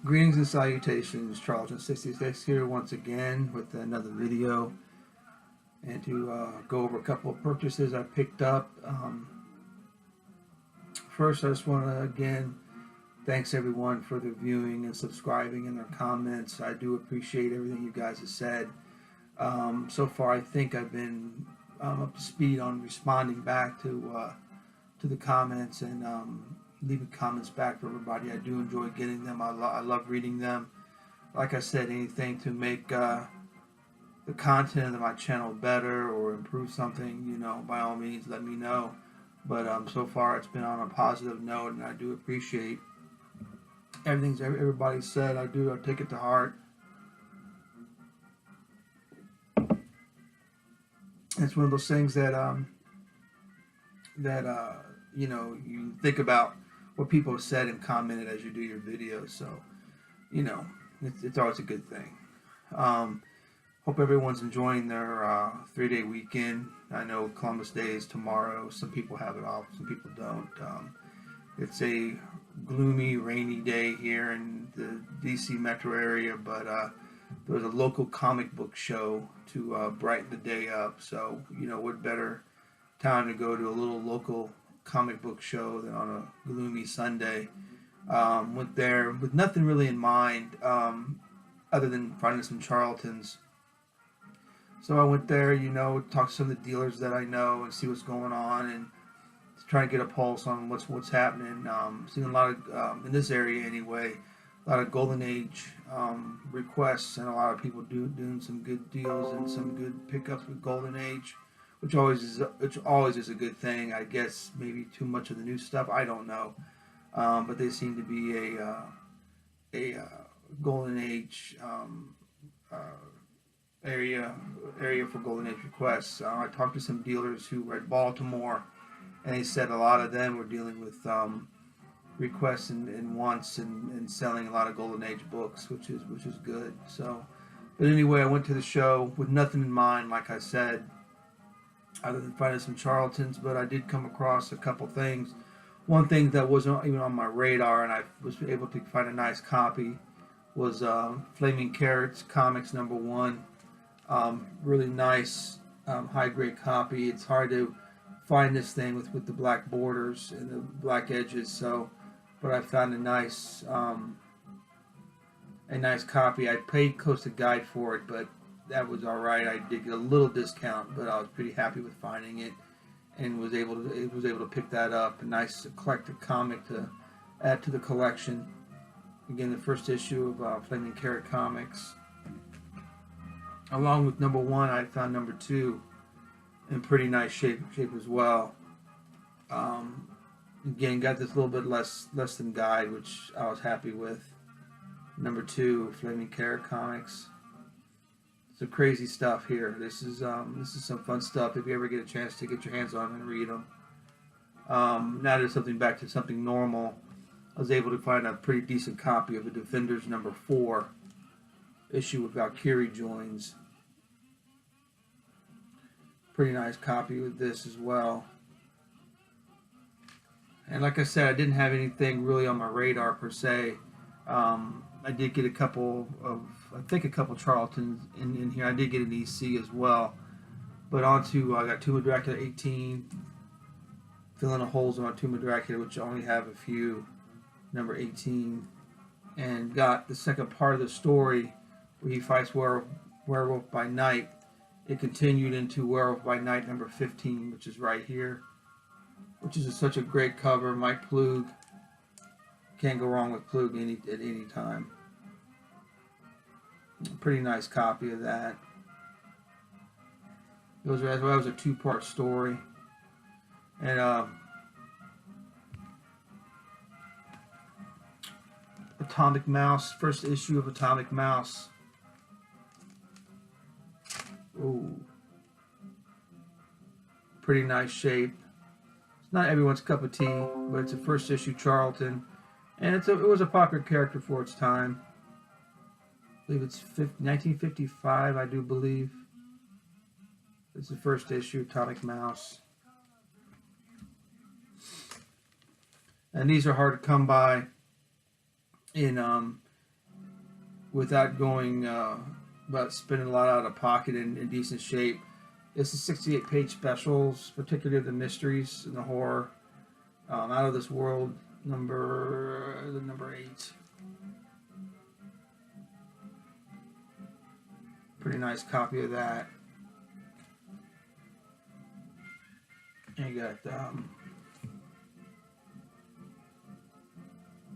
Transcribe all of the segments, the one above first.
Greetings and salutations, Charlton 66 here once again with another video, and to go over a couple of purchases I picked up. First, I just want to again thanks everyone for their viewing and subscribing and their comments. I do appreciate everything you guys have said. So far, I think I've been up to speed on responding back to the comments and leaving comments back for everybody. I do enjoy getting them. I love reading them. Like I said, anything to make the content of my channel better or improve something, by all means, let me know. But so far, it's been on a positive note, and I do appreciate everything everybody said. I take it to heart. It's one of those things that you think about what people have said and commented as you do your videos. So, it's always a good thing. Hope everyone's enjoying their 3-day weekend. I know Columbus Day is tomorrow. Some people have it off, some people don't. It's a gloomy, rainy day here in the DC metro area, but there was a local comic book show to brighten the day up. So, what better time to go to a little local comic book show than on a gloomy Sunday. Went there with nothing really in mind other than finding some Charltons. So I went there, talk to some of the dealers that I know and see what's going on and try and get a pulse on what's happening. Seeing a lot of, in this area anyway, a lot of Golden Age requests and a lot of people doing some good deals and some good pickups with Golden Age, which always is a good thing. I guess maybe too much of the new stuff, I don't know, but they seem to be a Golden Age area for Golden Age requests. I talked to some dealers who were at Baltimore, and they said a lot of them were dealing with requests and wants and selling a lot of Golden Age books, which is good. So, but anyway, I went to the show with nothing in mind, like I said, other than finding some Charltons. But I did come across a couple things. One thing that wasn't even on my radar, and I was able to find a nice copy, was Flaming Carrots Comics #1. Really nice, high-grade copy. It's hard to find this thing with the black borders and the black edges. So, but I found a nice copy. I paid Coast Guide for it, but that was all right. I did get a little discount, but I was pretty happy with finding it, and was able to pick that up. A nice eclectic comic to add to the collection. Again, the first issue of Flaming Carrot Comics. Along with #1, I found #2 in pretty nice shape as well. Again, got this little bit less than guide, which I was happy with. #2, Flaming Carrot Comics. Some crazy stuff here. This is some fun stuff if you ever get a chance to get your hands on them and read them. Now there's something back to something normal. I was able to find a pretty decent copy of the Defenders #4 issue with Valkyrie joins. Pretty nice copy with this as well. And like I said, I didn't have anything really on my radar per se. I did get a couple Charltons in here. I did get an EC as well. But I got Tomb of Dracula 18, filling the holes on Tomb of Dracula, which I only have a few, #18, and got the second part of the story where he fights Werewolf by Night. It continued into Werewolf by Night #15, which is right here, which is such a great cover. Mike Ploog, can't go wrong with Ploog at any time. Pretty nice copy of that. That was a 2-part story, and Atomic Mouse, first issue of Atomic Mouse. Ooh, pretty nice shape. It's not everyone's cup of tea, but it's a first issue Charlton, and it was a popular character for its time. I believe it's 1955, I do believe. It's the first issue, Atomic Mouse. And these are hard to come by in without going, about spending a lot out of pocket in decent shape. It's a 68-page specials, particularly the mysteries and the horror. Out of This World, number 8. Pretty nice copy of that. And you got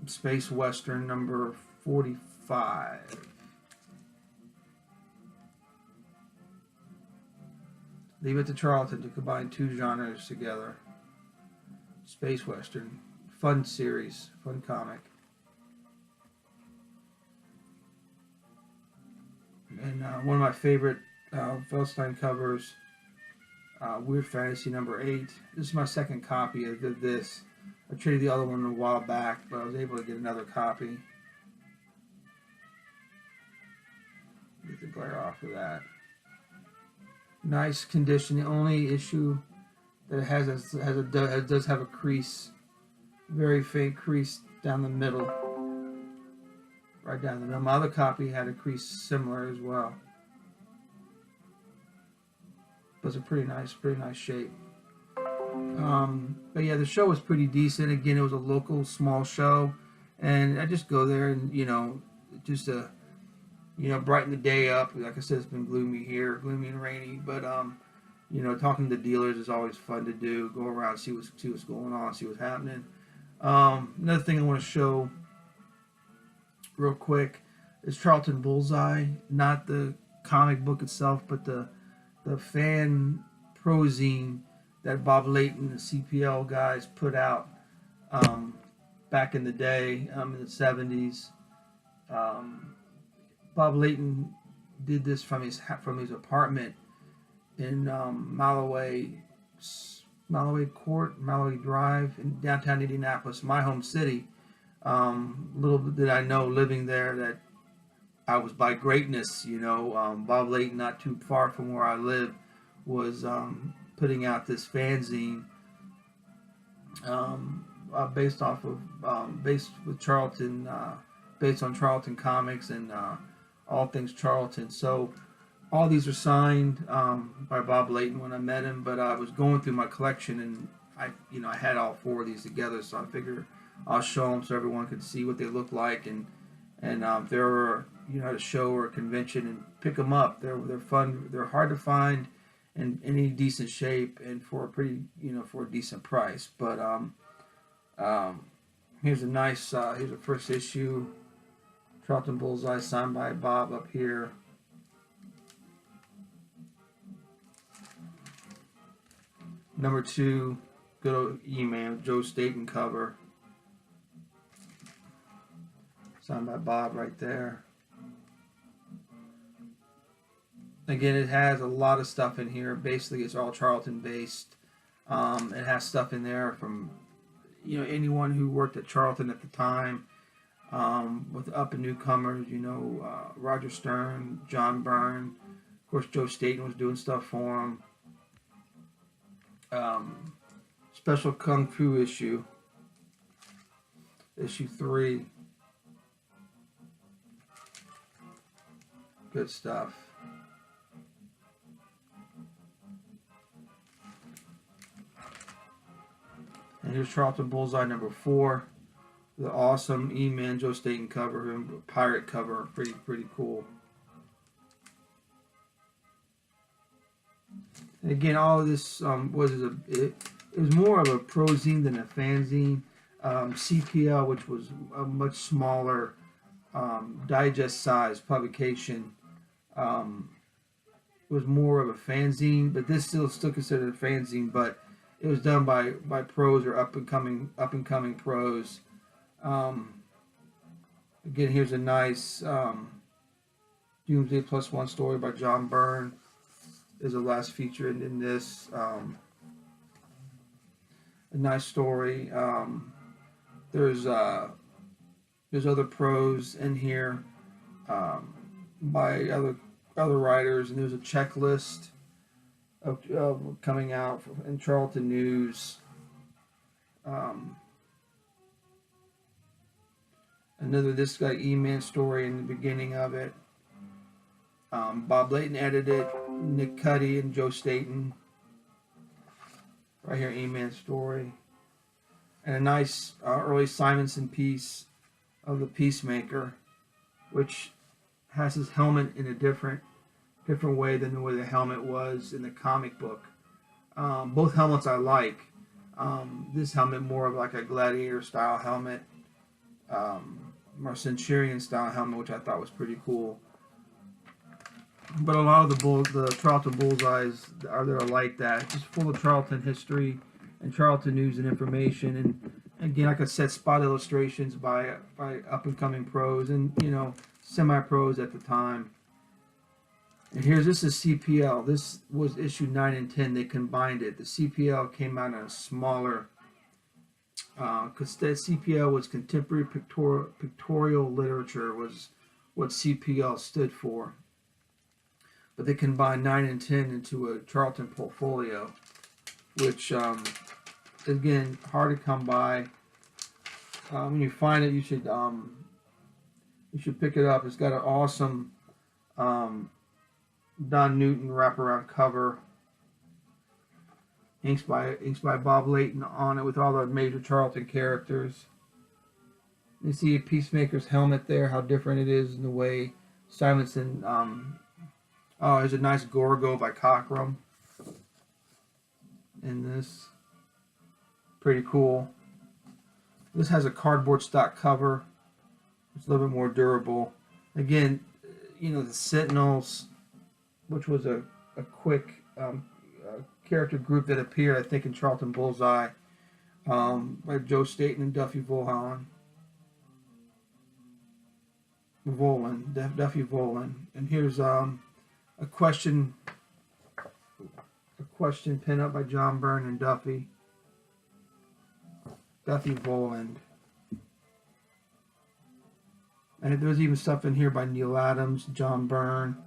Space Western number 45. Leave It to Charlton to combine two genres together. Space Western. Fun series. Fun comic. And one of my favorite Feldstein covers, Weird Fantasy number 8. This is my second copy of this. I traded the other one a while back, but I was able to get another copy. Get the glare off of that. Nice condition. The only issue that it does have a crease, very faint crease down the middle, right down the middle. My other copy had a crease similar as well, but it's a pretty nice shape. But yeah, the show was pretty decent. Again, it was a local small show, and I just go there and just to brighten the day up. Like I said, it's been gloomy here, gloomy and rainy, but talking to dealers is always fun to do. Go around, see what's going on, see what's happening. Another thing I want to show real quick is Charlton Bullseye, not the comic book itself, but the fan prozine that Bob Layton, the CPL guys, put out back in the day, in the 70s. Bob Layton did this from his apartment in Malloway Drive in downtown Indianapolis, my home city. Little did I know, living there, that I was by greatness. Bob Layton, not too far from where I live, was putting out this fanzine based with Charlton, based on Charlton comics and all things Charlton. So all these are signed by Bob Layton when I met him, but I was going through my collection and I had all 4 of these together, so I figured I'll show them so everyone could see what they look like, and if they were at a show or a convention, and pick them up. They're fun. They're hard to find in any decent shape and for a pretty for a decent price. But here's here's the first issue. Charlton Bullseye, signed by Bob up here. Number 2, good old E-Man, Joe Staten cover. Signed by Bob right there. Again, it has a lot of stuff in here. Basically, it's all Charlton based. It has stuff in there from anyone who worked at Charlton at the time. With up and newcomers, Roger Stern, John Byrne, of course Joe Staten was doing stuff for him. Special Kung Fu issue 3. Good stuff. And here's Charlton Bullseye number 4. The awesome E-Man Joe Staten cover, pirate cover, pretty cool. And again, all of this it was more of a prozine than a fanzine. CPL, which was a much smaller digest size publication, was more of a fanzine, but this still considered a fanzine, but it was done by pros or up and coming pros. Again, here's a nice Doomsday +1 story by John Byrne. Is the last feature in this. A nice story. There's other pros in here by other writers, and there's a checklist of coming out in Charlton News. Another This Guy E-Man story in the beginning of it. Bob Layton edited, Nick Cuddy and Joe Staten. Right here, E-Man story. And a nice early Simonson piece of the Peacemaker, which has his helmet in a different way than the way the helmet was in the comic book. Both helmets I like. This helmet more of like a gladiator style helmet, or Centurion style helmet, which I thought was pretty cool. But a lot of the Charlton bullseyes are like that, just full of Charlton history and Charlton news and information. And again, like I said, spot illustrations by up and coming pros and semi pros at the time. And this is CPL. This was issue 9 and 10. They combined it. The CPL came out in a smaller, because that CPL was contemporary pictorial literature, was what CPL stood for. But they combined 9 and 10 into a Charlton portfolio, which, again, hard to come by. When you find it, you should pick it up. It's got an awesome Don Newton wraparound cover. Inks by Bob Layton on it with all the major Charlton characters. You see Peacemaker's helmet there, how different it is in the way Simonson. Oh, there's a nice Gorgo by Cockrum in this. Pretty cool. This has a cardboard stock cover. It's a little bit more durable. Again, the Sentinels, which was a quick character group that appeared, I think, in Charlton Bullseye, by Joe Staten and Duffy Volan. Duffy Volan. And here's a question pin up by John Byrne and Duffy Voland. And there's even stuff in here by Neil Adams, John Byrne.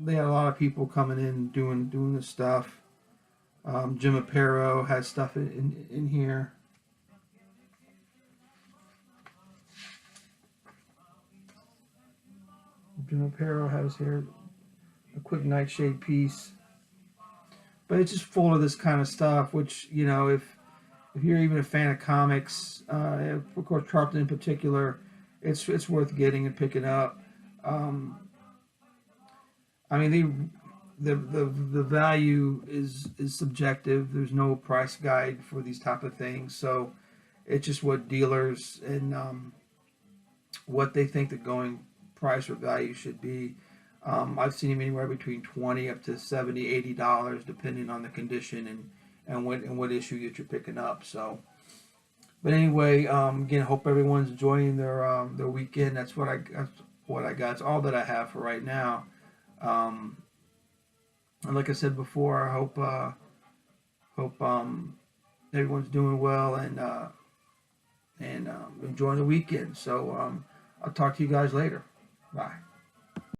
They had a lot of people coming in doing this stuff. Jim Aparo has stuff in here. Jim Aparo has here a quick Nightshade piece. But it's just full of this kind of stuff, which, if you're even a fan of comics, of course Charlton in particular, it's worth getting and picking up. I mean, the value is subjective. There's no price guide for these type of things, so it's just what dealers and what they think the going price or value should be. I've seen them anywhere between $20 up to $70, $80, depending on the condition and what issue that you're picking up. So, but anyway, again, hope everyone's enjoying their weekend. That's what I got. It's all that I have for right now. And like I said before, I hope everyone's doing well and enjoying the weekend. So I'll talk to you guys later. Bye.